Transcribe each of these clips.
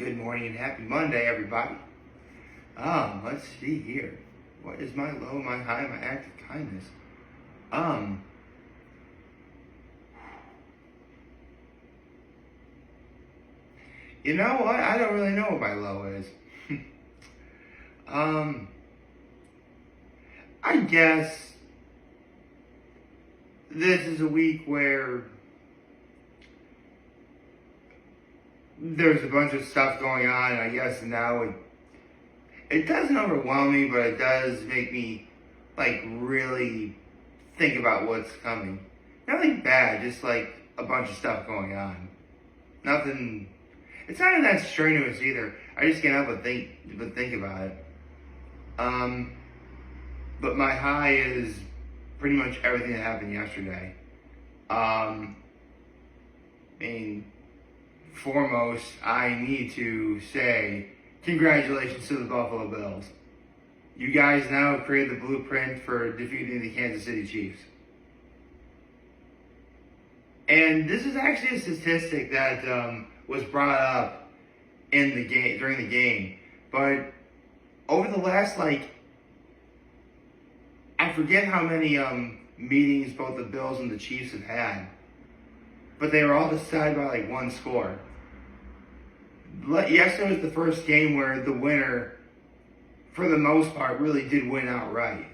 Good morning and happy Monday, everybody. Let's see here. What is my low, my high, my act of kindness? You know what? I don't really know what my low is. I guess this is a week where there's a bunch of stuff going on. I guess now it doesn't overwhelm me, but it does make me really think about what's coming. Nothing bad, just like a bunch of stuff going on. Nothing. It's not even that strenuous either. I just can't help but think about it. But my high is pretty much everything that happened yesterday. Foremost, I need to say congratulations to the Buffalo Bills. You guys now have created the blueprint for defeating the Kansas City Chiefs. And this is actually a statistic that was brought up in the game during the game. But over the last I forget how many meetings both the Bills and the Chiefs have had, but they were all decided by one score. Yesterday was the first game where the winner, for the most part, really did win outright.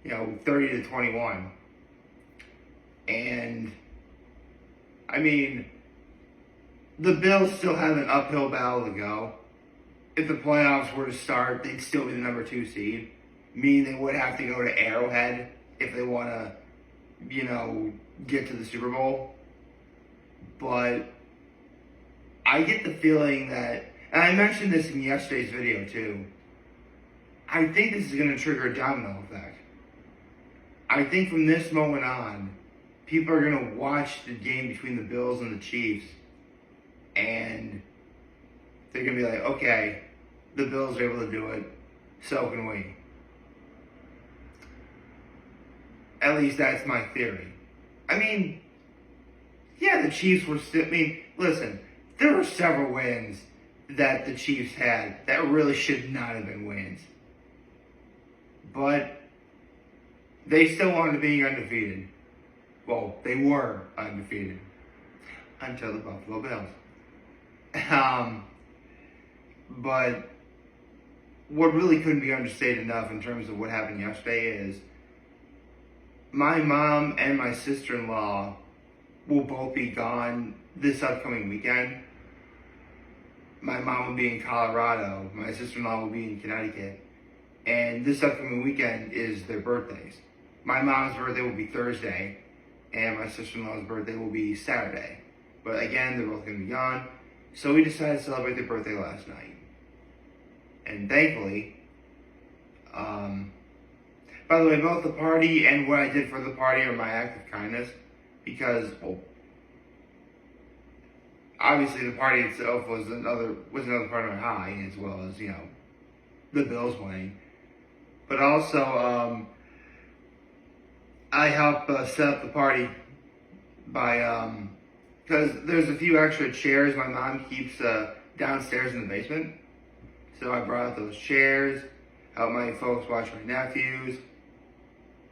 30-21. And the Bills still have an uphill battle to go. If the playoffs were to start, they'd still be the number 2 seed. Meaning they would have to go to Arrowhead if they want to, get to the Super Bowl. But I get the feeling that, and I mentioned this in yesterday's video too, I think this is going to trigger a domino effect. I think from this moment on, people are going to watch the game between the Bills and the Chiefs, and they're going to be like, okay, the Bills are able to do it, so can we. At least that's my theory. The Chiefs were still, listen, there were several wins that the Chiefs had that really should not have been wins. But they still wanted to be undefeated. Well, they were undefeated until the Buffalo Bills. But what really couldn't be understated enough in terms of what happened yesterday is my mom and my sister-in-law will both be gone this upcoming weekend. My mom will be in Colorado. My sister-in-law will be in Connecticut. And this upcoming weekend is their birthdays. My mom's birthday will be Thursday, and my sister-in-law's birthday will be Saturday. But again, they're both going to be gone. So we decided to celebrate their birthday last night. And thankfully, by the way, both the party and what I did for the party are my act of kindness. Because, obviously the party itself was another part of my high, as well as, the Bills winning. But also, I helped set up the party by, because there's a few extra chairs my mom keeps downstairs in the basement. So I brought out those chairs, helped my folks watch my nephews.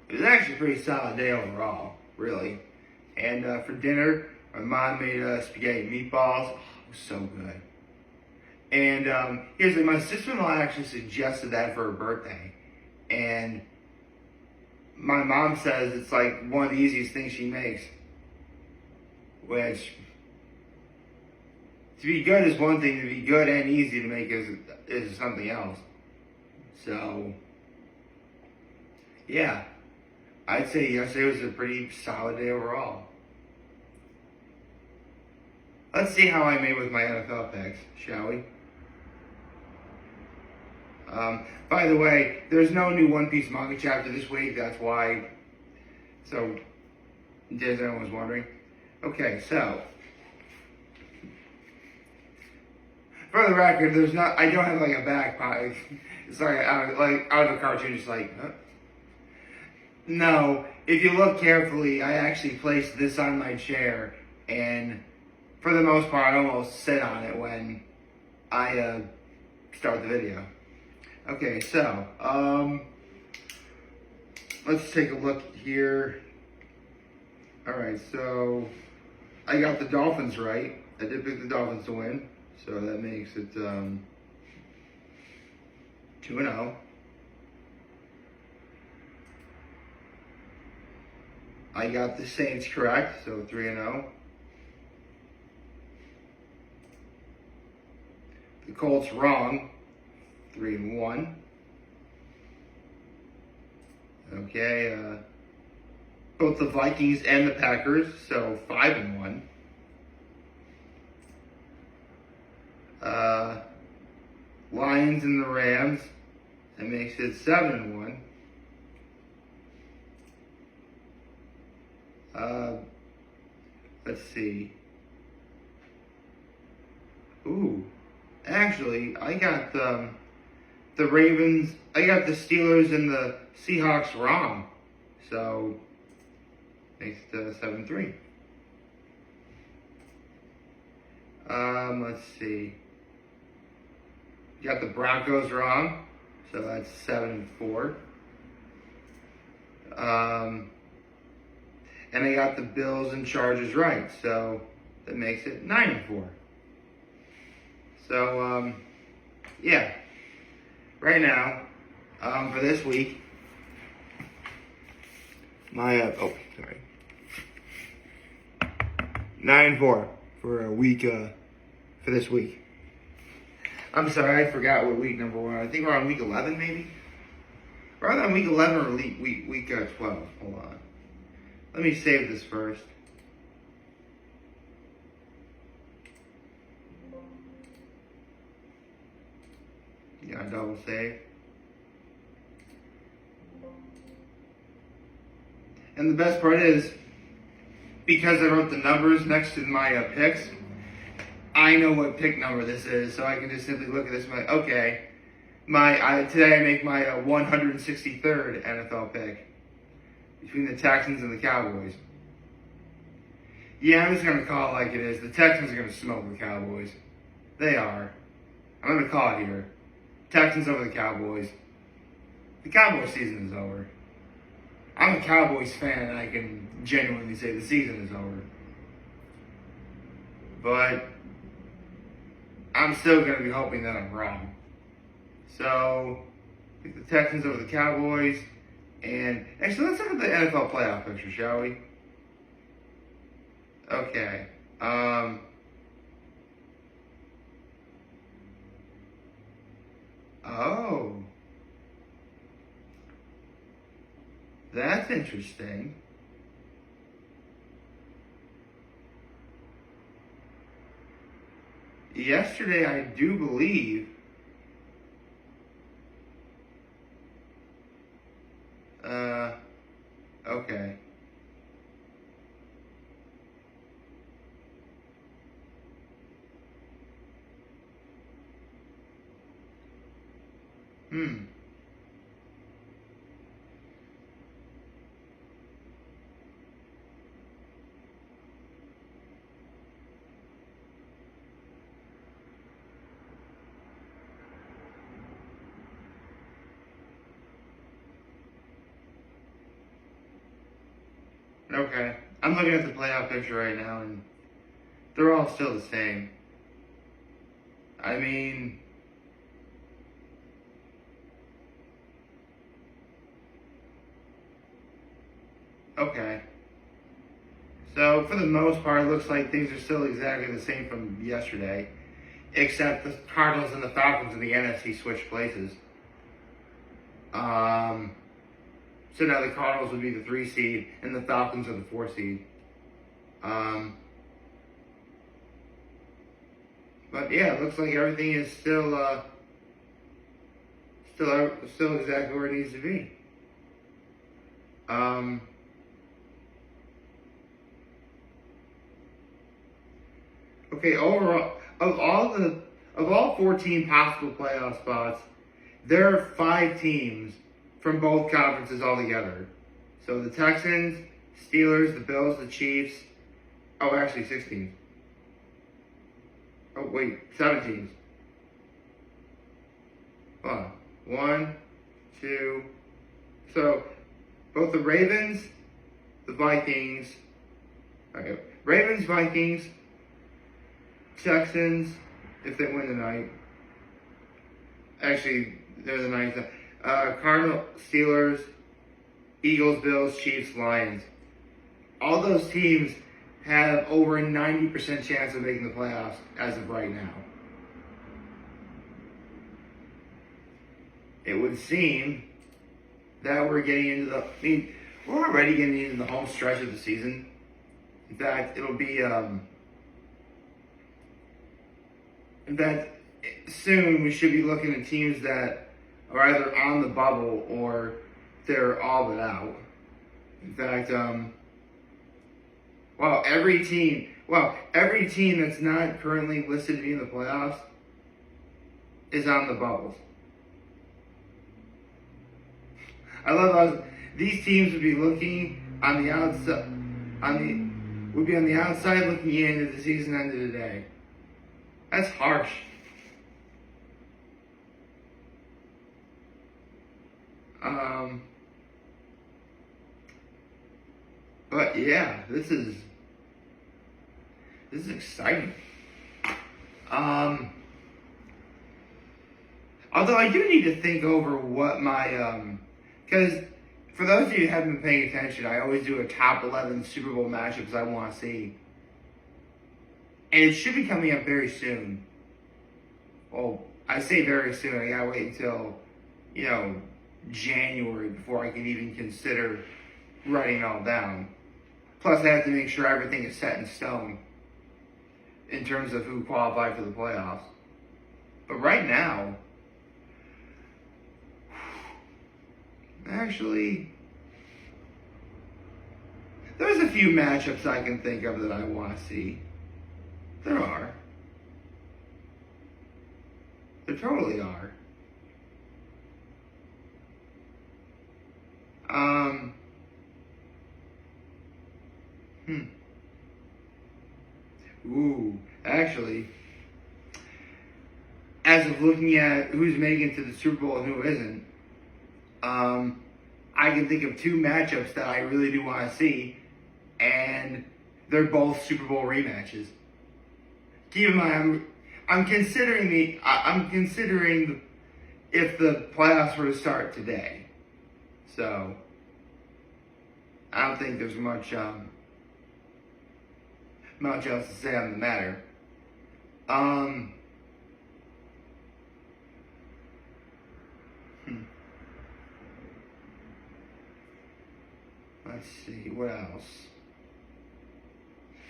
It was actually a pretty solid day overall, really. And for dinner, my mom made spaghetti and meatballs. Oh, it was so good. And here's it. My sister-in-law actually suggested that for her birthday. And my mom says it's one of the easiest things she makes. Which, to be good is one thing, to be good and easy to make is something else. So, yeah. I'd say yesterday was a pretty solid day overall. Let's see how I made with my NFL picks, shall we? By the way, there's no new One Piece manga chapter this week. That's why. So, in case anyone was wondering. Okay, so for the record, I don't have a back pocket. It's out of the cartoon, just huh? No, if you look carefully, I actually placed this on my chair, and for the most part, I almost sit on it when I start the video. Okay, so let's take a look here. All right, so I got the Dolphins right. I did pick the Dolphins to win, so that makes it 2-0. I got the Saints correct, so 3-0. The Colts wrong, 3-1. Okay, both the Vikings and the Packers, so 5-1. Lions and the Rams, that makes it 7-1. Let's see. Ooh, actually, I got the Ravens. I got the Steelers and the Seahawks wrong, so makes it 7-3. Let's see. Got the Broncos wrong, so that's 7-4. And I got the Bills and Chargers right, so that makes it 9-4. So, yeah. Right now, for this week, my, 9-4 for a week, for this week. I'm sorry, I forgot what week number one. I think we're on week 11, maybe? We're on week 11 or week 12. Hold on. Let me save this first. Yeah, double save. And the best part is, because I wrote the numbers next to my picks, I know what pick number this is, so I can just simply look at this and be like, okay, today I make my 163rd NFL pick between the Texans and the Cowboys. Yeah, I'm just going to call it like it is. The Texans are going to smoke the Cowboys. They are. I'm going to call it here. Texans over the Cowboys. The Cowboys season is over. I'm a Cowboys fan, and I can genuinely say the season is over. But I'm still going to be hoping that I'm wrong. So, pick the Texans over the Cowboys. And actually, let's look at the NFL playoff picture, shall we? Okay. Oh. That's interesting. Yesterday, I do believe okay. Okay. I'm looking at the playoff picture right now, and they're all still the same. I mean, okay. So, for the most part, it looks like things are still exactly the same from yesterday, except the Cardinals and the Falcons in the NFC switched places. So now the Cardinals would be the 3 seed, and the Falcons are the 4 seed. But yeah, it looks like everything is still exactly where it needs to be. Okay, overall, of all 14 possible playoff spots, there are 5 teams from both conferences altogether. So the Texans, Steelers, the Bills, the Chiefs. Oh, actually 6 teams. Oh, wait, 7 teams. One, two. So both the Ravens, the Vikings, okay, Ravens, Vikings, Texans, if they win tonight. Actually, they're the ninth. Cardinals, Steelers, Eagles, Bills, Chiefs, Lions. All those teams have over a 90% chance of making the playoffs as of right now. It would seem that we're getting into we're already getting into the home stretch of the season. In fact, it'll be, soon we should be looking at teams that are either on the bubble or they're all but out. In fact, every team that's not currently listed to be in the playoffs is on the bubbles. I love how these teams would be looking on the outside, would be on the outside looking in at the season end of the day. That's harsh. But yeah, this is exciting. Although I do need to think over what my because for those of you who haven't been paying attention, I always do a top 11 Super Bowl matchups I want to see. And it should be coming up very soon. Well, I say very soon. I gotta wait until, January before I can even consider writing it all down. Plus, I have to make sure everything is set in stone in terms of who qualified for the playoffs. But right now, actually, there's a few matchups I can think of that I want to see. There are. There totally are. Actually, as of looking at who's making it to the Super Bowl and who isn't, I can think of two matchups that I really do want to see, and they're both Super Bowl rematches. Keep in mind, I'm considering if the playoffs were to start today. So I don't think there's much else to say on the matter. Let's see, what else?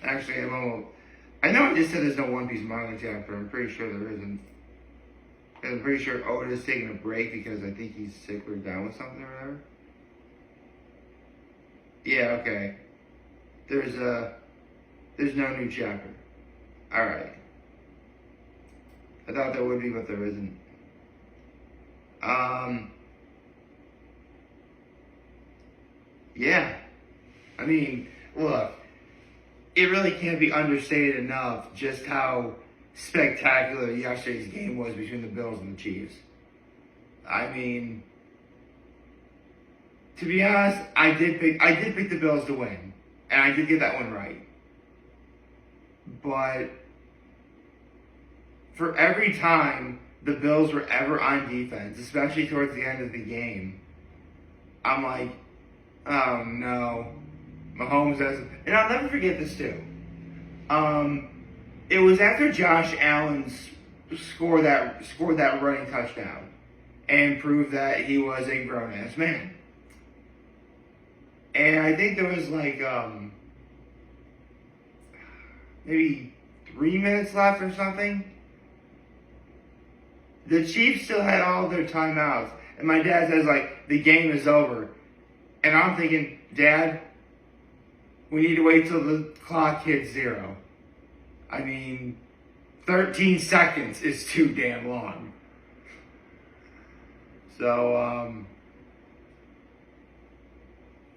Actually, I know I just said there's no One Piece manga chapter, but I'm pretty sure there isn't. And I'm pretty sure Oda's taking a break because I think he's sick or down with something or whatever. Yeah, okay. There's no new chapter. Alright. I thought there would be, but there isn't. Yeah. I mean, look, it really can't be understated enough just how spectacular yesterday's game was between the Bills and the Chiefs. I mean, to be honest, I did pick the Bills to win, and I did get that one right. But for every time the Bills were ever on defense, especially towards the end of the game, I'm like, oh no, Mahomes doesn't. And I'll never forget this too. It was after Josh Allen scored that running touchdown and proved that he was a grown-ass man. And I think there was like maybe 3 minutes left or something. The Chiefs still had all their timeouts. And my dad says, like, the game is over. And I'm thinking, Dad, we need to wait till the clock hits 0. I mean, 13 seconds is too damn long. So,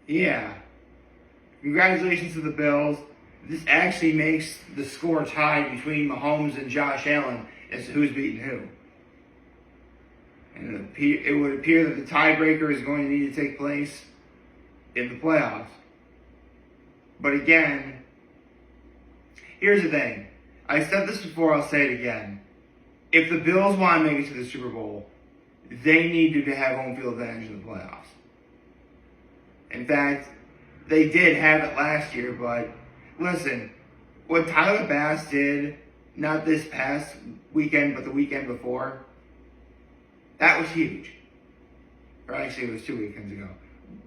yeah. Congratulations to the Bills. This actually makes the score tied between Mahomes and Josh Allen as to who's beating who. And it would appear that the tiebreaker is going to need to take place in the playoffs. But again, here's the thing. I said this before, I'll say it again. If the Bills want to make it to the Super Bowl, they need to have home field advantage in the playoffs. In fact, they did have it last year, but listen, what Tyler Bass did, not this past weekend, but the weekend before, that was huge. Or actually, it was 2 weekends ago.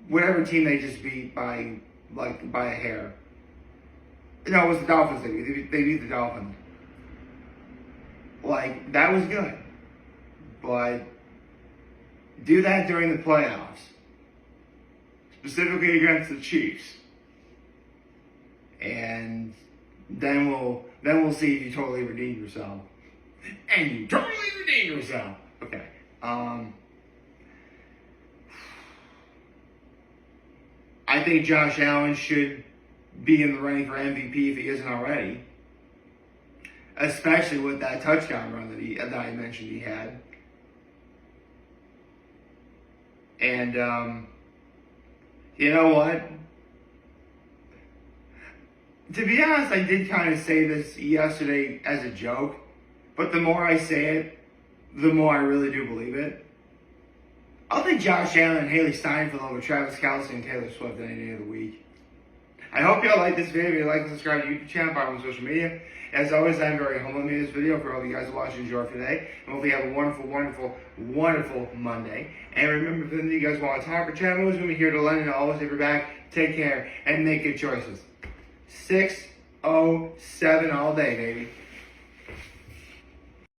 Whatever team they just beat by a hair. No, it was the Dolphins. They beat the Dolphins. Like, that was good. But do that during the playoffs. Specifically against the Chiefs. And then we'll see if you totally redeem yourself. And you totally redeem yourself. Okay. I think Josh Allen should be in the running for MVP if he isn't already. Especially with that touchdown run that I mentioned he had. And you know what? To be honest, I did kind of say this yesterday as a joke, but the more I say it, the more I really do believe it. I'll take Josh Allen and Hailee Steinfeld over Travis Kelce and Taylor Swift any day of the week. I hope y'all like this video. If you like and subscribe to the YouTube channel, follow me on social media. As always, I'm very humble to make this video for all of you guys watching. Enjoy today. And hope you have a wonderful, wonderful, wonderful Monday. And remember, if any of you guys want to talk or chat, I'm always going to be here to lend and always have your back. Take care and make good choices. 6-0-7 all day, baby.